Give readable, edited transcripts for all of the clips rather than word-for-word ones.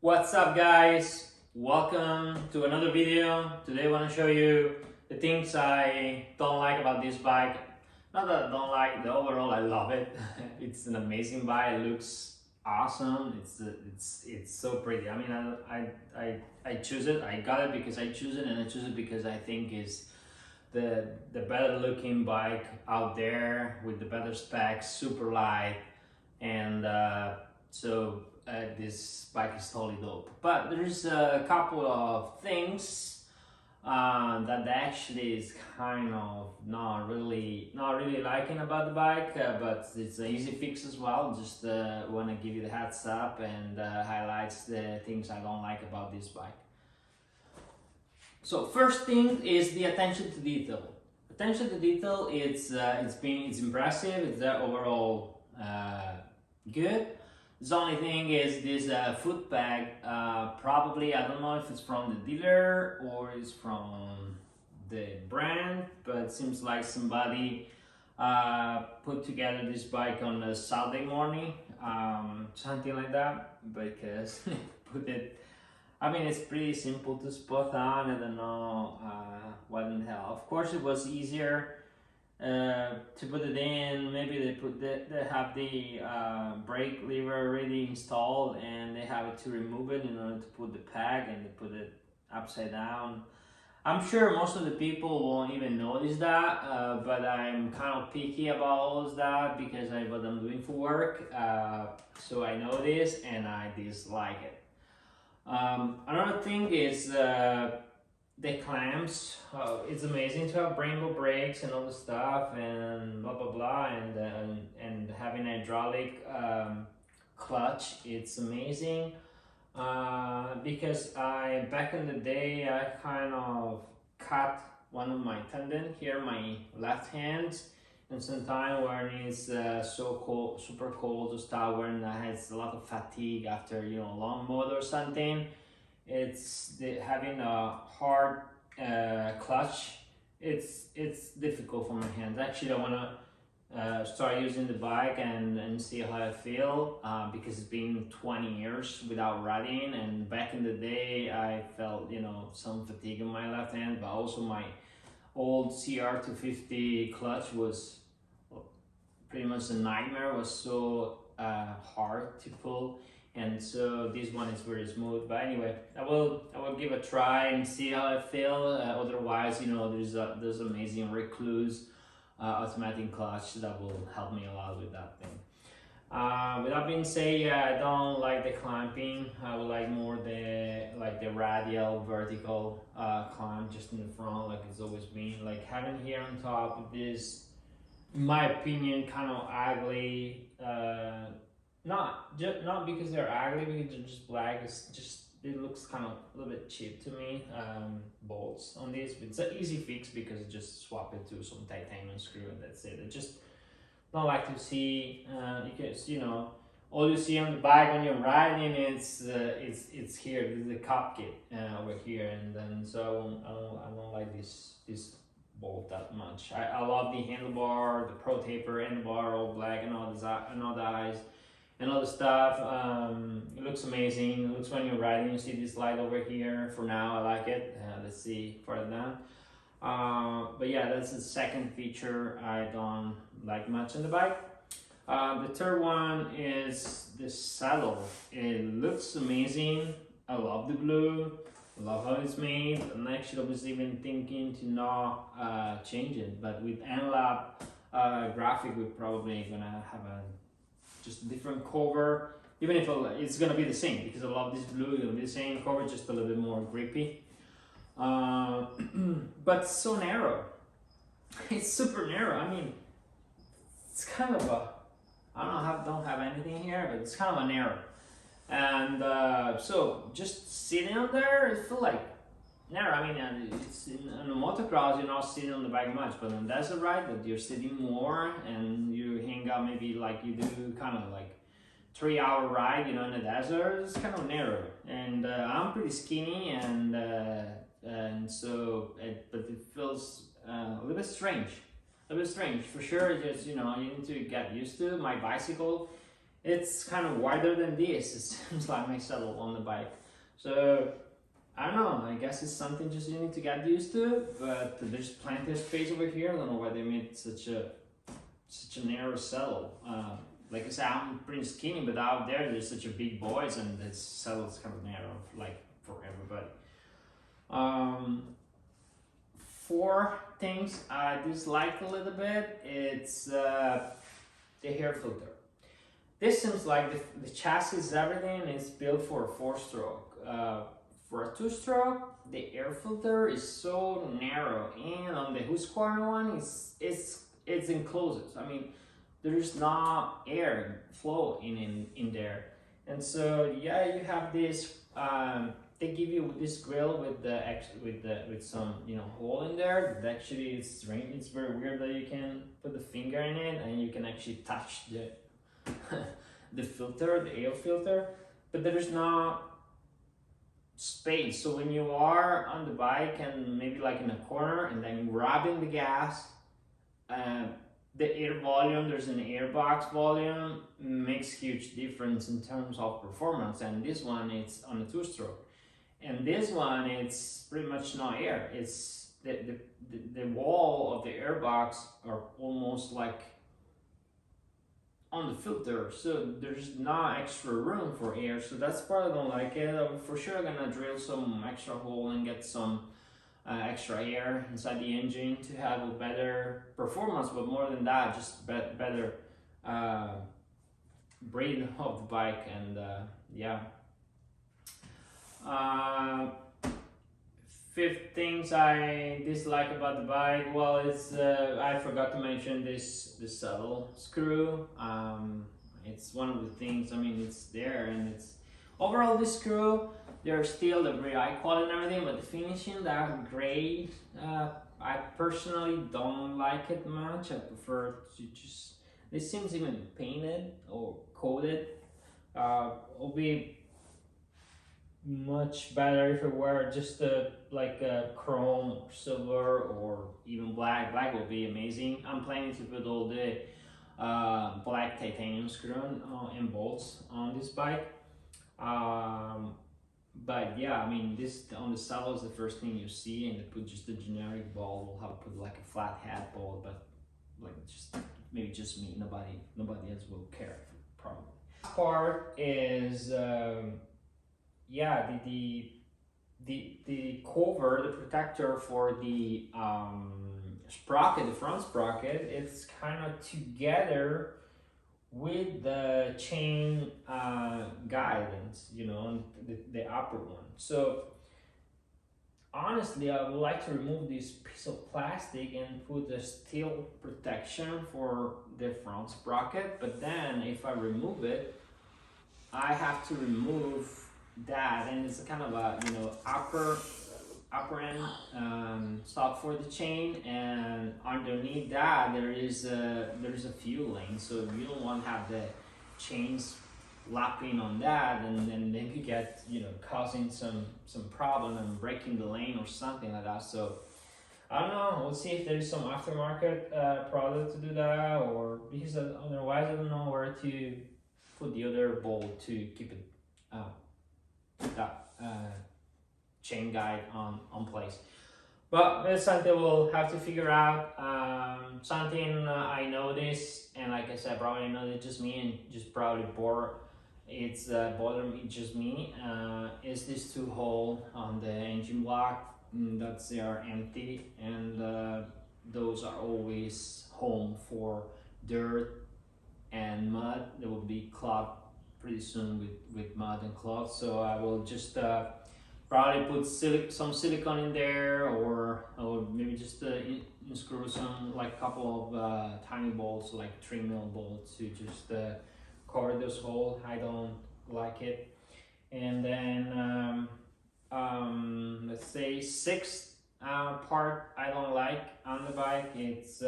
What's up guys? Welcome to another video. Today I want to show you the things I don't like about this bike. Not that I don't like, the overall I love it. It's an amazing bike, it looks awesome, it's so pretty. I mean I choose it, I got it because I choose it, and I choose it because I think is the better looking bike out there with the better specs, super light, and this bike is totally dope. But there's a couple of things that actually is kind of not really liking about the bike, but it's an easy fix as well. Just want to give you the heads up and highlights the things I don't like about this bike. So first thing is the attention to detail. Attention to detail, it's impressive. It's overall good. The only thing is this foot peg. Probably I don't know if it's from the dealer or it's from the brand, but it seems like somebody put together this bike on a Saturday morning, something like that, because put it. I mean, it's pretty simple to spot on. I don't know what in hell. Of course, it was easier to put it in. Maybe they have the brake lever already installed, and they have it to remove it in order to put the peg, and they put it upside down. I'm sure most of the people won't even notice that, but I'm kind of picky about all of that because I what I'm doing for work. So I know this and I dislike it. Another thing is the clamps. It's amazing to have Brembo brakes and all the stuff and blah blah blah, and having a hydraulic clutch. It's amazing because I back in the day I kind of cut one of my tendon here, my left hand, and sometimes when it's so cold, super cold to start, when I had a lot of fatigue after a long mode or something, it's having a hard clutch. It's difficult for my hands. Actually, I want to start using the bike and see how I feel, because it's been 20 years without riding, and back in the day I felt some fatigue in my left hand, but also my old CR250 clutch was pretty much a nightmare. It was so hard to pull, and so this one is very smooth. But anyway, I will give a try and see how I feel. Otherwise, there's amazing Recluse automatic clutch that will help me a lot with that thing. With that being said, yeah, I don't like the clamping. I would like more the radial vertical clamp just in the front, like it's always been. Like having here on top of this, in my opinion, kind of ugly. Not because they're ugly, because they're just black. It's just, it looks kind of a little bit cheap to me. Bolts on this, it's an easy fix because you just swap it to some titanium screw and that's it. I just don't like to see because all you see on the bike when you're riding it's here. This is the cup kit over here, and then so I don't like this bolt that much. I love the handlebar, the Pro Taper handlebar, all black and all the eyes and all the stuff. It looks amazing. It looks when you're riding. You see this light over here. For now, I like it. Let's see further down. But yeah, that's the second feature I don't like much on the bike. The third one is the saddle. It looks amazing. I love the blue. I love how it's made. And actually I was even thinking to not change it, but with NLAB graphic, we're probably gonna have just a different cover. Even if it's gonna be the same, because I love this blue, it'll be the same cover, just a little bit more grippy. But so narrow. It's super narrow. I mean, it's kind of a, I don't have anything here, but it's kind of a narrow. And so just sitting on there, it feels like narrow. I mean, it's on the motocross, you're not sitting on the bike much, but on desert ride, that you're sitting more and you hang out, maybe like you do kind of like 3-hour ride, in the desert. It's kind of narrow, and I'm pretty skinny, and so but it feels a little bit strange. A little bit strange for sure. Just you need to get used to. My bicycle it's kind of wider than this. It seems like my saddle on the bike. So I don't know. I guess it's something just you need to get used to. But there's plenty of space over here. I don't know why they made such a narrow saddle. Like I said, I'm pretty skinny, but out there's such a big boys, and this saddle's kind of narrow, like for everybody. Four things I dislike a little bit. It's the air filter. This seems like the chassis, everything is built for a 4-stroke. For a 2-stroke, the air filter is so narrow, and on the Husqvarna one, it's enclosed. I mean, there's not air flow in there, and so yeah, you have this. They give you this grill with some hole in there. That actually it's very weird that you can put the finger in it and you can actually touch the the filter, the air filter, but there's not space. So when you are on the bike and maybe like in a corner and then grabbing the gas, the air volume, there's an air box volume, makes huge difference in terms of performance. And this one, it's on a 2-stroke. And this one, it's pretty much no air. It's the wall of the air box are almost like on the filter, so there's not extra room for air. So that's part I don't like it. I'm for sure gonna drill some extra hole and get some extra air inside the engine to have a better performance. But more than that, just better breathing of the bike. And yeah. Fifth things I dislike about the bike, well, it's I forgot to mention this saddle screw. It's one of the things. I mean, it's there, and it's overall this screw. They're still the very high quality and everything, but the finishing, that gray, I personally don't like it much. I prefer to just. This seems even painted or coated. It'll be much better if it were just like a chrome or silver or even black. Black would be amazing. I'm planning to put all the black titanium screw and bolts on this bike. But yeah, I mean, this on the saddle is the first thing you see, and they put just a generic ball. We'll have to put like a flat head ball, but like just maybe just me. Nobody else will care probably. Last part is yeah, the cover, the protector for the sprocket, the front sprocket, it's kind of together with the chain guidance, the upper one. So honestly, I would like to remove this piece of plastic and put a steel protection for the front sprocket. But then if I remove it, I have to remove that, and it's kind of a upper end stop for the chain, and underneath that there is a fuel lane. So you don't want to have the chains lapping on that, and then maybe get causing some problem and breaking the lane or something like that. So I don't know. We'll see if there is some aftermarket product to do that, or because otherwise I don't know where to put the other bolt to keep it that chain guide on place. But it's something we'll have to figure out. Something I noticed, and like I said, probably not just me, and just probably it's bothering me, just me, is this 2 hole on the engine block. That's they are empty, and those are always home for dirt and mud. They will be clogged pretty soon with mud and cloth. So I will just probably put some silicone in there, or maybe just screw some, like a couple of tiny bolts, like 3mm bolts, to just cover this hole. I don't like it. And then let's say 6th part I don't like on the bike, it's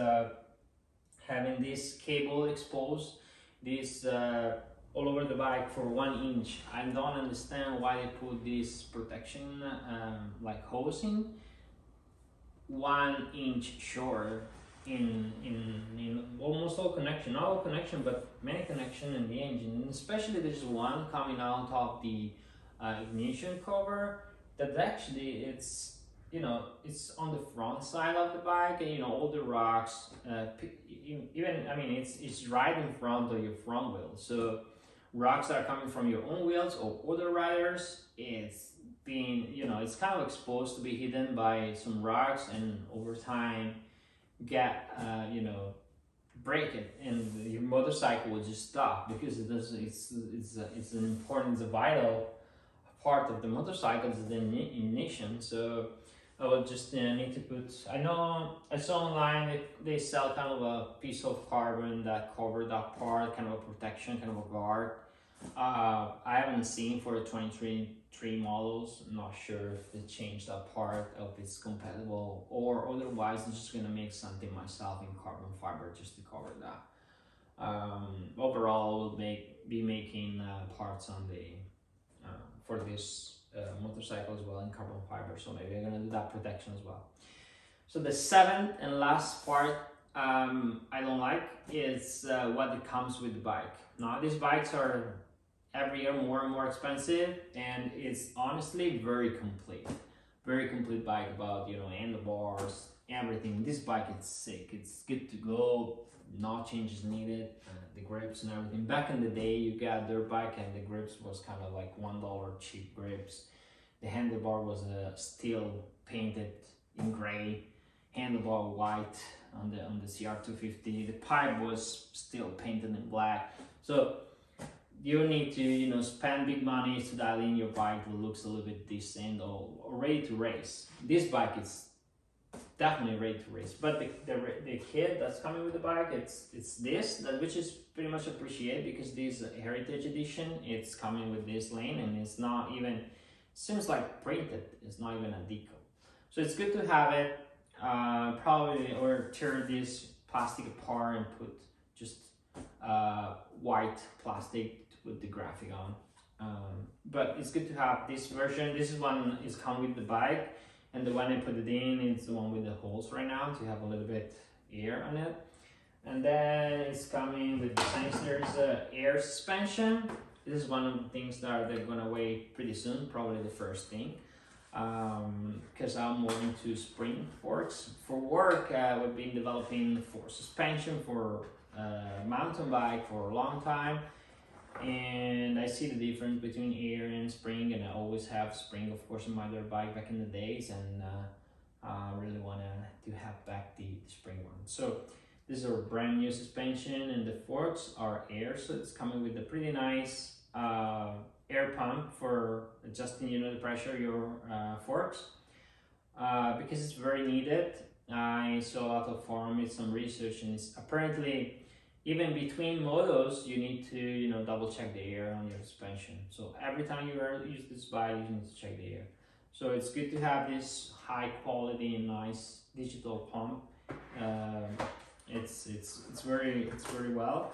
having this cable exposed, this all over the bike for 1 inch. I don't understand why they put this protection like hosing 1 inch short. in almost all connection, not all connection, but many connection in the engine. And especially there's one coming out of the ignition cover that actually it's on the front side of the bike, and all the rocks, even I mean it's right in front of your front wheel. So rocks that are coming from your own wheels or other riders, it's being it's kind of exposed to be hidden by some rocks, and over time get break it, and your motorcycle will just stop because it does. It's an important, it's a vital part of the motorcycle, is the ignition. So I will just need to put. I know I saw online they sell kind of a piece of carbon that cover that part, kind of a protection, kind of a guard. I haven't seen for the 23 models. I'm not sure if they changed that part, if it's compatible, or otherwise I'm just gonna make something myself in carbon fiber just to cover that. Overall, we'll be making parts on the for this motorcycle as well in carbon fiber. So maybe I'm gonna do that protection as well. So the seventh and last part I don't like is what it comes with the bike. Now these bikes are every year more and more expensive, and it's honestly very complete bike about handlebars, everything. This bike is sick, it's good to go, no changes needed, the grips and everything. Back in the day you got dirt bike and the grips was kind of like $1 cheap grips. The handlebar was steel painted in gray, handlebar white on the CR250. The pipe was still painted in black. So you need to spend big money to dial in your bike that looks a little bit decent or ready to race. This bike is definitely ready to race, but the kit that's coming with the bike, it's this, which is pretty much appreciated, because this heritage edition, it's coming with this lane, and it's not even, seems like printed, it's not even a decal. So it's good to have it. Probably or tear this plastic apart and put just white plastic with the graphic on. But it's good to have this version. This is one is come with the bike, and the one I put it in is the one with the holes right now to have a little bit air on it. And then it's coming with the things. There's air suspension. This is one of the things that they're gonna weigh pretty soon, probably the first thing. Because I'm more into spring forks. For work, we've been developing for suspension for mountain bike for a long time, and I see the difference between air and spring, and I always have spring, of course, in my dirt bike back in the days, and I really want to have back the spring one. So these are brand new suspension, and the forks are air, so it's coming with a pretty nice air pump for adjusting the pressure of your forks, because it's very needed. I saw a lot of forum, made some research, and it's apparently even between motos you need to double check the air on your suspension. So every time you use this bike, you need to check the air. So it's good to have this high quality and nice digital pump. It's very well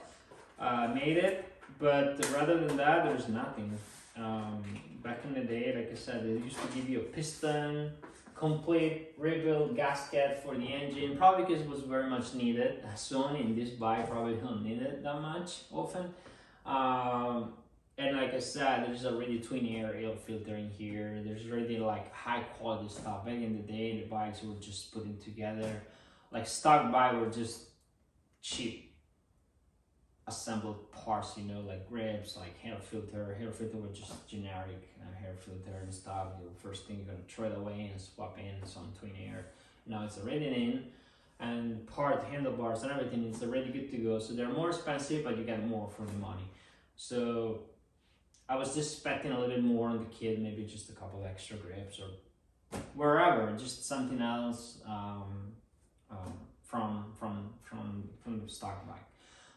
made it. But rather than that, there's nothing. Back in the day, like I said, they used to give you a piston, complete rebuild gasket for the engine, probably because it was very much needed. Soon in this bike, probably don't need it that much often. And like I said, there's already twin air filter in here. There's already like high quality stuff. Back in the day, the bikes were just putting together. Like stock bike were just cheap assembled parts, like grips, like hair filter. Hair filter was just generic hair filter and stuff. The first thing you're gonna throw it away and swap in some twin air. Now it's already in, and part handlebars and everything is already good to go. So they're more expensive, but you get more for the money. So I was just expecting a little bit more on the kit, maybe just a couple extra grips or wherever, just something else from the stock bike.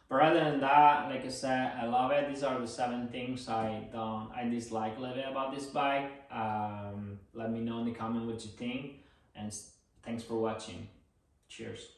But other than that, like I said, I love it. These are the 7 things I dislike a little bit about this bike. Let me know in the comment what you think, and thanks for watching. Cheers.